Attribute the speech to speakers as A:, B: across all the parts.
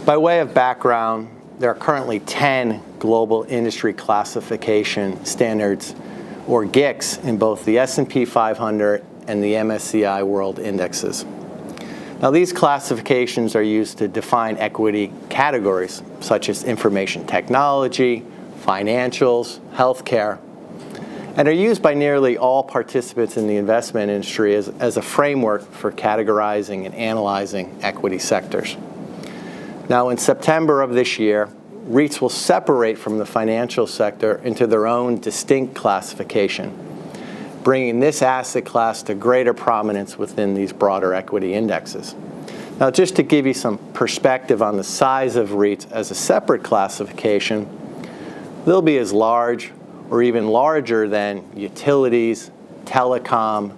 A: By way of background, there are currently 10 global industry classification standards, or GICS, in both the S&P 500 and the MSCI World Indexes. Now, these classifications are used to define equity categories, such as information technology, financials, healthcare, and are used by nearly all participants in the investment industry as a framework for categorizing and analyzing equity sectors. Now, in September of this year, REITs will separate from the financial sector into their own distinct classification, bringing this asset class to greater prominence within these broader equity indexes. Now, just to give you some perspective on the size of REITs as a separate classification, they'll be as large or even larger than utilities, telecom,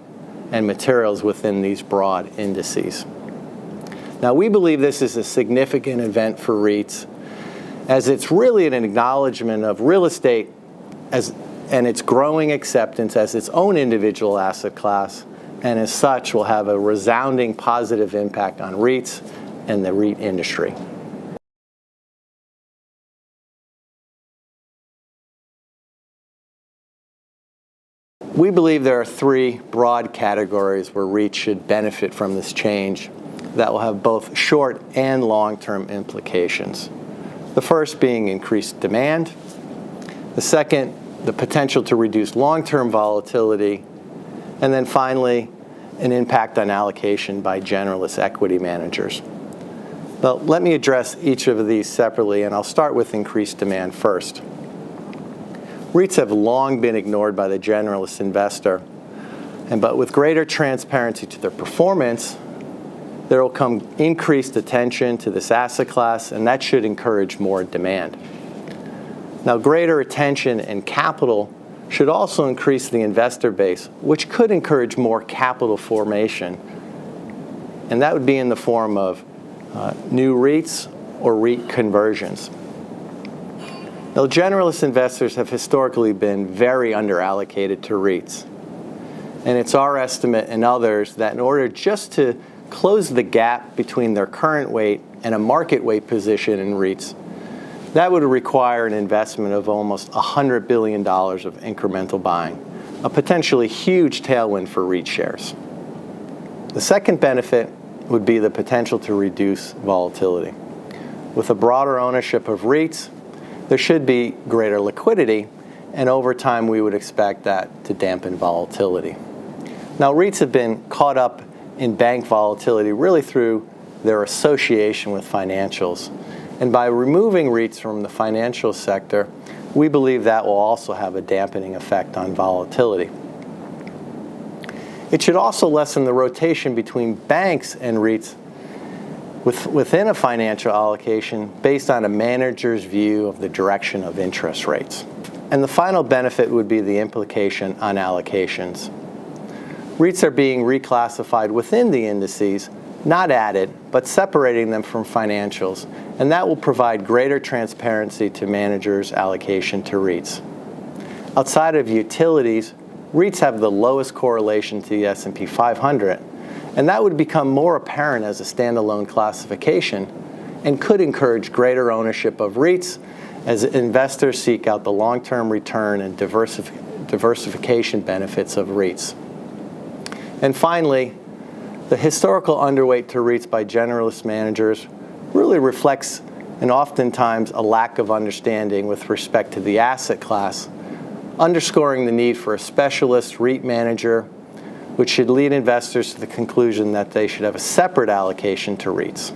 A: and materials within these broad indices. Now, we believe this is a significant event for REITs, as it's really an acknowledgement of real estate and its growing acceptance as its own individual asset class, and as such will have a resounding positive impact on REITs and the REIT industry. We believe there are three broad categories where REITs should benefit from this change that will have both short and long-term implications. The first being increased demand. The second, the potential to reduce long-term volatility. And then finally, an impact on allocation by generalist equity managers. Well, let me address each of these separately, and I'll start with increased demand first. REITs have long been ignored by the generalist investor, but with greater transparency to their performance, there will come increased attention to this asset class, and that should encourage more demand. Now, greater attention and capital should also increase the investor base, which could encourage more capital formation, and that would be in the form of new REITs or REIT conversions. Now, generalist investors have historically been very underallocated to REITs, and it's our estimate and others that in order just to close the gap between their current weight and a market weight position in REITs, that would require an investment of almost $100 billion of incremental buying, a potentially huge tailwind for REIT shares. The second benefit would be the potential to reduce volatility. With a broader ownership of REITs, there should be greater liquidity, and over time we would expect that to dampen volatility. Now, REITs have been caught up in bank volatility really through their association with financials. And by removing REITs from the financial sector, we believe that will also have a dampening effect on volatility. It should also lessen the rotation between banks and REITs within a financial allocation based on a manager's view of the direction of interest rates. And the final benefit would be the implication on allocations. REITs are being reclassified within the indices, not added, but separating them from financials, and that will provide greater transparency to managers' allocation to REITs. Outside of utilities, REITs have the lowest correlation to the S&P 500, and that would become more apparent as a standalone classification and could encourage greater ownership of REITs as investors seek out the long-term return and diversification benefits of REITs. And finally, the historical underweight to REITs by generalist managers really reflects and oftentimes a lack of understanding with respect to the asset class, underscoring the need for a specialist REIT manager, which should lead investors to the conclusion that they should have a separate allocation to REITs.